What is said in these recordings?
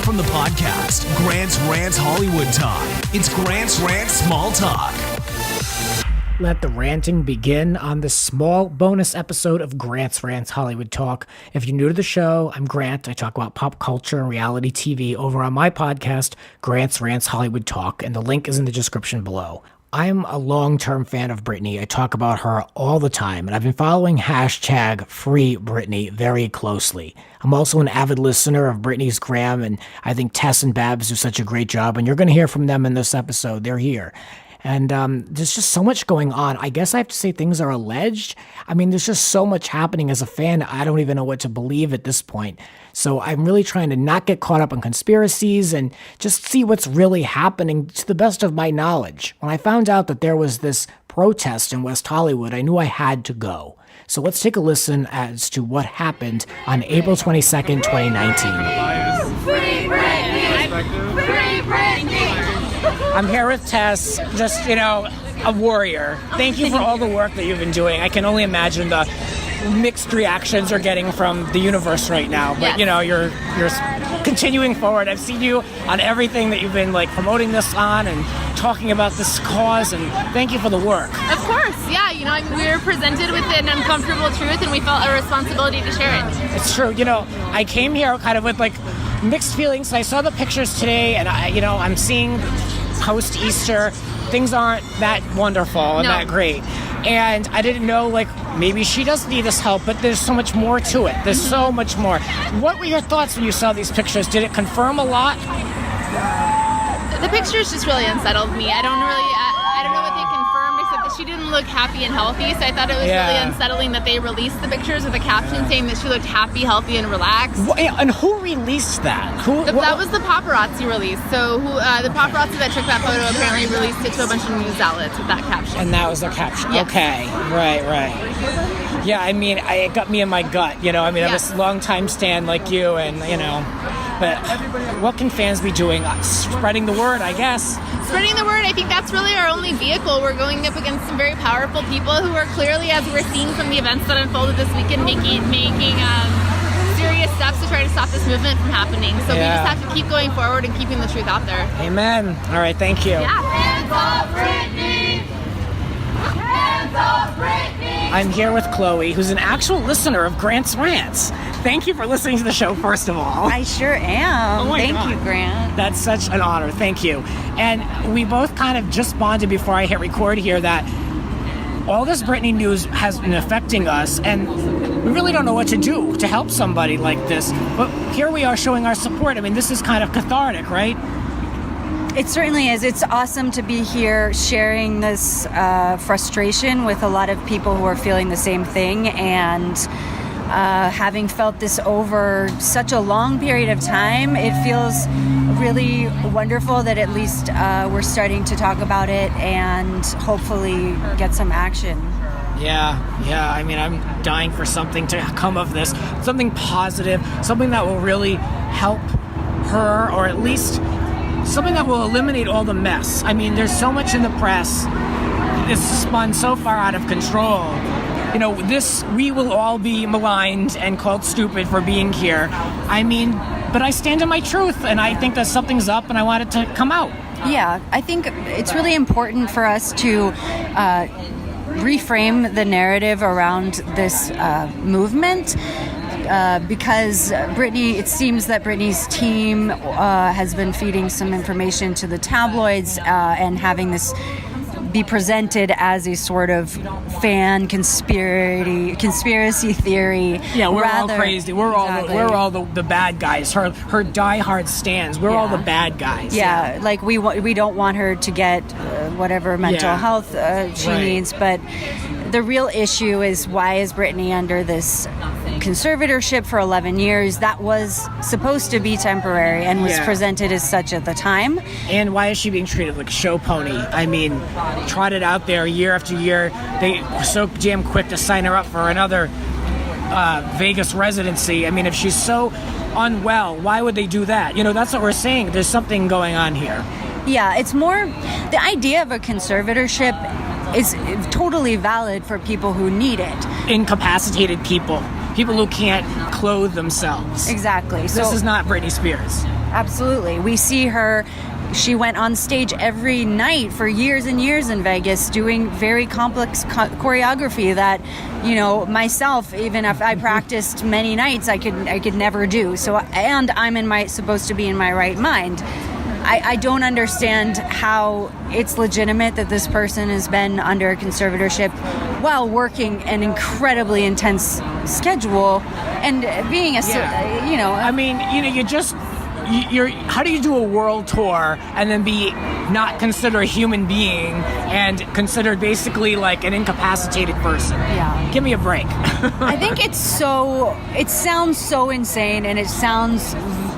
from the podcast, Grant's Rants Hollywood Talk. It's Grant's Rants Small Talk. Let the ranting begin on this small bonus episode of Grant's Rants Hollywood Talk. If you're new to the show, I'm Grant. I talk about pop culture and reality TV over on my podcast, Grant's Rants Hollywood Talk, and the link is in the description below. I'm a long-term fan of Britney. I talk about her all the time, and I've been following hashtag FreeBritney very closely. I'm also an avid listener of Britney's Gram, and I think Tess and Babs do such a great job, and you're going to hear from them in this episode. They're here. And there's just so much going on. I guess I have to say things are alleged. I mean, there's just so much happening as a fan. I don't even know what to believe at this point. So I'm really trying to not get caught up in conspiracies and just see what's really happening to the best of my knowledge. When I found out that there was this protest in West Hollywood, I knew I had to go. So let's take a listen as to what happened on April 22nd, 2019. Free Britney! Free Britney! I'm here with Tess, just, a warrior. Thank you for all the work that you've been doing. I can only imagine the mixed reactions you're getting from the universe right now. But, you're continuing forward. I've seen you on everything that you've been, promoting this on and talking about this cause, and thank you for the work. Of course, yeah. We were presented with an uncomfortable truth, and we felt a responsibility to share it. It's true. I came here kind of with, mixed feelings. I saw the pictures today, and I'm seeing post-Easter, things aren't that wonderful and that great. And I didn't know, maybe she does need this help, but there's so much more to it. There's so much more. What were your thoughts when you saw these pictures? Did it confirm a lot? The pictures just really unsettled me. I don't know what they confirmed, except that she didn't look happy and healthy, so I thought it was really unsettling that they released the pictures with a caption saying that she looked happy, healthy, and relaxed. And who released that? That was the paparazzi release. So the paparazzi that took that photo apparently released it to a bunch of news outlets with that caption. And that was the caption. Yes. Okay, right. Yeah, it got me in my gut. I'm a long-time stan like you, and but what can fans be doing? Spreading the word, I guess. Spreading the word, I think that's really our only vehicle. We're going up against some very powerful people who are clearly, as we're seeing some of the events that unfolded this weekend, making serious steps to try to stop this movement from happening. So we just have to keep going forward and keeping the truth out there. Amen. All right, thank you. Yeah. Hands off Britney! Hands off Britney! I'm here with Chloe, who's an actual listener of Grant's Rants. Thank you for listening to the show, first of all. I sure am. Thank God. you, Grant. That's such an honor. Thank you. And we both kind of just bonded before I hit record here that all this Britney news has been affecting us, and we really don't know what to do to help somebody like this. But here we are showing our support. I mean, this is kind of cathartic, right? It certainly is. It's awesome to be here sharing this frustration with a lot of people who are feeling the same thing, and having felt this over such a long period of time, it feels really wonderful that at least we're starting to talk about it and hopefully get some action. Yeah. I mean, I'm dying for something to come of this, something positive, something that will really help her, or at least something that will eliminate all the mess. I mean, there's so much in the press. It's spun so far out of control. We will all be maligned and called stupid for being here. I mean, but I stand in my truth, and I think that something's up, and I want it to come out. Yeah, I think it's really important for us to reframe the narrative around this movement. Because it seems that Britney's team has been feeding some information to the tabloids and having this be presented as a sort of fan conspiracy theory. Yeah, we're all crazy. We're all the bad guys. Her diehard stans. We're all the bad guys. Yeah, we don't want her to get whatever mental health she needs, but the real issue is, why is Britney under this conservatorship for 11 years? That was supposed to be temporary and was presented as such at the time. And why is she being treated like a show pony? I mean, trotted out there year after year. They were so damn quick to sign her up for another Vegas residency. I mean, if she's so unwell, why would they do that? That's what we're saying. There's something going on here. Yeah, it's more the idea of a conservatorship is totally valid for people who need it. Incapacitated people. people who can't clothe themselves. Exactly. This So is not Britney Spears. absolutely. We see her. She went on stage every night for years and years in Vegas doing very complex choreography that, myself, even if I practiced many nights, I could never do. So, and I'm supposed to be in my right mind. I don't understand how it's legitimate that this person has been under conservatorship while working an incredibly intense schedule and being how do you do a world tour and then be not considered a human being and considered basically like an incapacitated person? Yeah. Give me a break. I think it sounds so insane and it sounds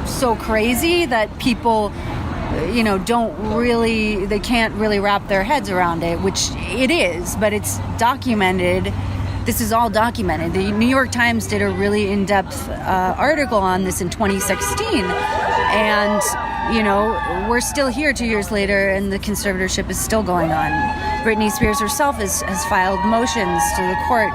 so crazy that people they can't really wrap their heads around it, which it is, but it's documented. This is all documented. The New York Times did a really in-depth article on this in 2016, and we're still here 2 years later, and the conservatorship is still going on. Britney Spears herself has filed motions to the court,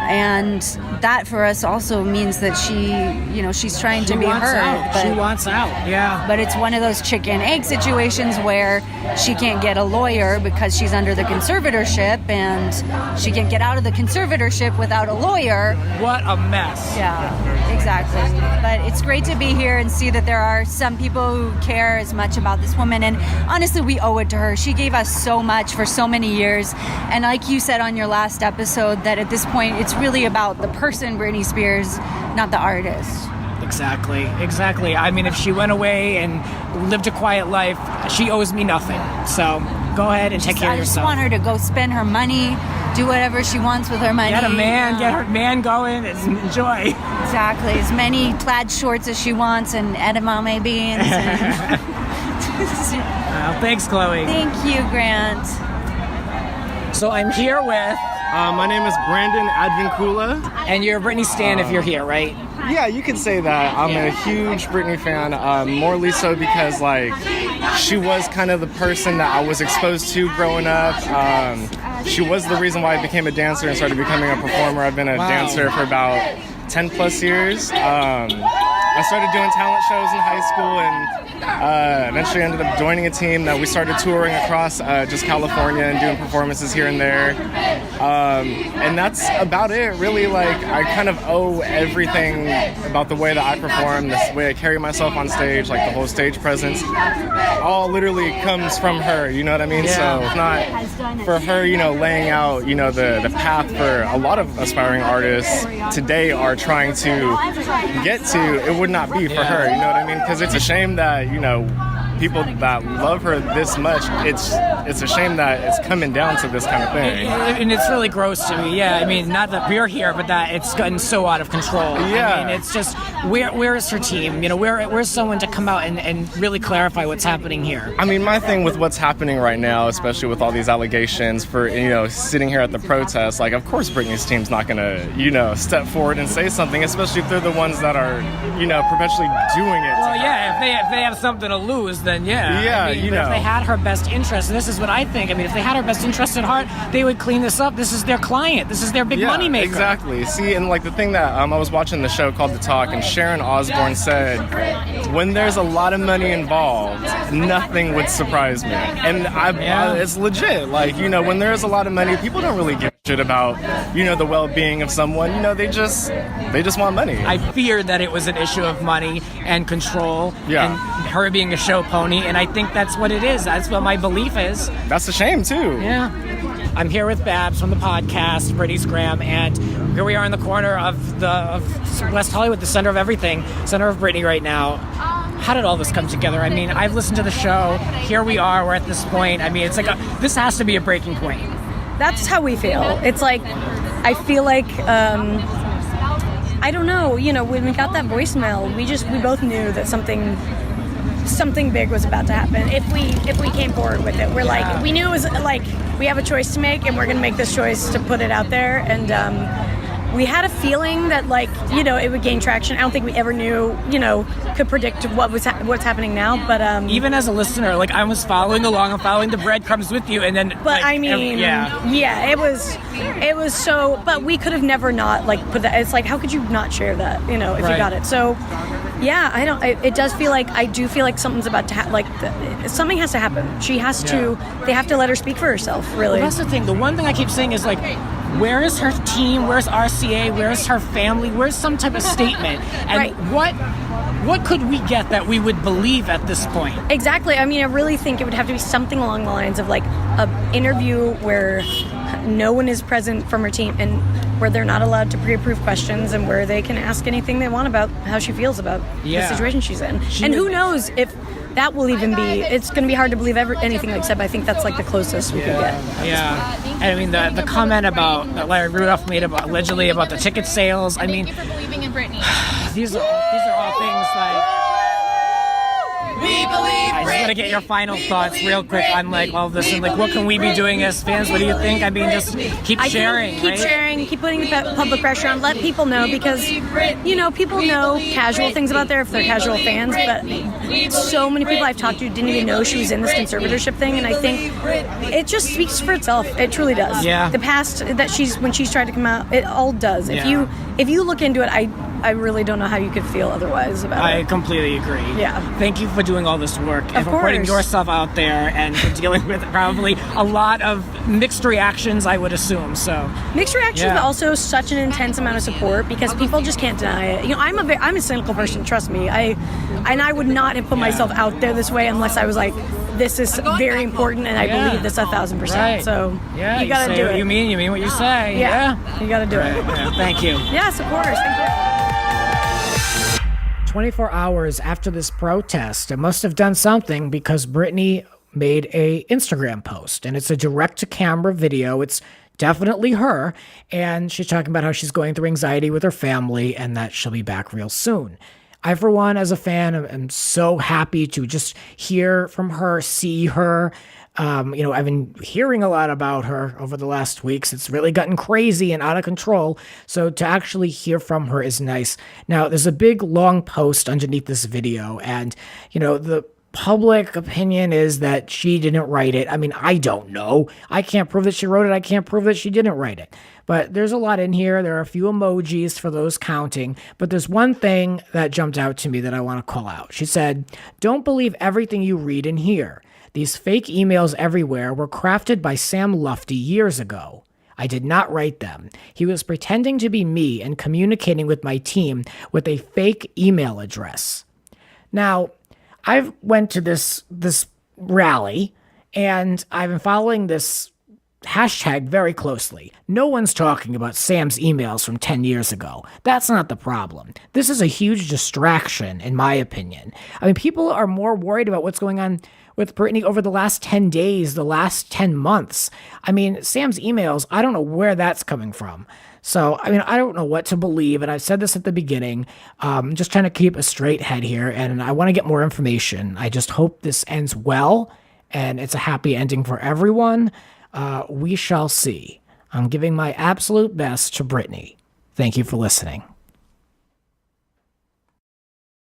and that for us also means that she's trying to be heard. She wants out. Yeah. But it's one of those chicken egg situations where she can't get a lawyer because she's under the conservatorship, and she can't get out of the conservatorship without a lawyer. What a mess. Yeah, exactly. But it's great to be here and see that there are some people who care as much about this woman. And honestly, we owe it to her. She gave us so much for so many years. And like you said on your last episode, that at this point, it's really about the person Britney Spears, not the artist. Exactly. I mean, if she went away and lived a quiet life, she owes me nothing. So go ahead and take care of yourself. I just want her to go spend her money, do whatever she wants with her money. Get her man going and enjoy. Exactly. As many plaid shorts as she wants and edamame beans. Well, thanks, Chloe. Thank you, Grant. So I'm here with... my name is Brandon Advincula. And you're a Britney stan if you're here, right? Yeah, you could say that. I'm a huge Britney fan, morely so because, she was kind of the person that I was exposed to growing up. She was the reason why I became a dancer and started becoming a performer. I've been a dancer for about 10 plus years. I started doing talent shows in high school and eventually ended up joining a team that we started touring across just California and doing performances here and there. And that's about it, really. I kind of owe everything about the way that I perform, the way I carry myself on stage, the whole stage presence, all literally comes from her, you know what I mean? Yeah. So if not for her, laying out, the path for a lot of aspiring artists today are trying to get to, it would not be for her, you know what I mean? Because it's a shame that, people that love her this much, it's a shame that it's coming down to this kind of thing. And it's really gross to me. Yeah, I mean, not that we're here, but that it's gotten so out of control. Yeah. I mean, it's just, where is her team? Where's someone to come out and really clarify what's happening here? I mean, my thing with what's happening right now, especially with all these allegations for, sitting here at the protest, of course Britney's team's not going to, step forward and say something, especially if they're the ones that are, perpetually doing it. Well, yeah, if they have something to lose, then yeah. Yeah, I mean, but if they had her best interest, and this is what I think, if they had her best interest at heart, they would clean this up. This is their client. This is their big money maker. Exactly. See, and the thing that I was watching the show called The Talk, and Sharon Osbourne said, when there's a lot of money involved, nothing would surprise me. And it's legit. When there's a lot of money, people don't really give a shit about, the well-being of someone. They just want money. I feared that it was an issue of money and control and her being a show pony, and I think that's what it is. That's what my belief is. That's a shame, too. Yeah. I'm here with Babs from the podcast, Britney's Gram, and here we are in the corner of West Hollywood, the center of everything, center of Britney right now. How did all this come together? I mean, I've listened to the show. Here we are. We're at this point. I mean, it's this has to be a breaking point. That's how we feel. It's I feel like, I don't know, when we got that voicemail, we both knew that something big was about to happen if we came forward with it. We're we knew it was we have a choice to make, and we're going to make this choice to put it out there. And we had a feeling that, like, you know, it would gain traction. I don't think we ever knew, you know, could predict what's happening now. But even as a listener, like, I was following along, I'm following the breadcrumbs with you, and then. But like, I mean, it was so. But we could have never not like put that. It's like, how could you not share that? You know, if you got it. So, yeah, I don't. It does feel like I do feel like something's about to happen. Like something has to happen. She has to. They have to let her speak for herself. Really. Well, that's the thing. The one thing I keep saying is, like, where is her team? Where's RCA? Where's her family? Where's some type of statement? And what could we get that we would believe at this point? Exactly. I mean, I really think it would have to be something along the lines of like an interview where no one is present from her team and where they're not allowed to pre-approve questions and where they can ask anything they want about how she feels about the situation she's in. And who knows if that will even be, it's going to be hard to believe anything like said, but I think that's like the closest we could get. Yeah. And I mean, the comment that Larry Rudolph made allegedly about the ticket sales, I mean, Thank you for believing in Britney. these are all things like, We believe I just want to get your final thoughts real quick on like all of this and like what can we be doing as fans? What do you think? I mean, just keep sharing, keep sharing, keep putting the public pressure on, let people know, because you know people know casual things about there if they're casual fans, but so many people I've talked to didn't even know she was in this conservatorship thing, and I think it just speaks for itself. It truly does. Yeah. The past that when she's tried to come out, it all does. If you look into it, I really don't know how you could feel otherwise about it. I completely agree. Yeah. Thank you for doing all this work and for putting yourself out there and for dealing with probably a lot of mixed reactions, I would assume. So mixed reactions, but also such an intense amount of support because people just can't deny it. You know, I'm a cynical person. Trust me. I would not have put myself out there this way unless I was like, this is very important and I believe this 1,000%. Right. So you gotta do it. You mean what you say. Yeah. You gotta do it. Yeah. Thank you. Yes, of course. Thank you. 24 hours after this protest, it must have done something because Britney made a Instagram post, and it's a direct-to-camera video. It's definitely her, and she's talking about how she's going through anxiety with her family and that she'll be back real soon. I, for one, as a fan, am so happy to just hear from her, see her. You know, I've been hearing a lot about her over the last weeks. It's really gotten crazy and out of control. So to actually hear from her is nice. Now, there's a big, long post underneath this video. And, you know, the public opinion is that she didn't write it. I mean, I don't know. I can't prove that she wrote it. I can't prove that she didn't write it. But there's a lot in here. There are a few emojis for those counting. But there's one thing that jumped out to me that I want to call out. She said, "Don't believe everything you read and hear. These fake emails everywhere were crafted by Sam Lufty years ago. I did not write them. He was pretending to be me and communicating with my team with a fake email address." Now, I went to this rally, and I've been following this hashtag very closely. No one's talking about Sam's emails from 10 years ago. That's not the problem. This is a huge distraction, in my opinion. I mean, people are more worried about what's going on with Britney over the last 10 days, the last 10 months. I mean, Sam's emails, I don't know where that's coming from. So, I mean, I don't know what to believe, and I said this at the beginning. Just trying to keep a straight head here, and I want to get more information. I just hope this ends well, and it's a happy ending for everyone. We shall see. I'm giving my absolute best to Britney. Thank you for listening.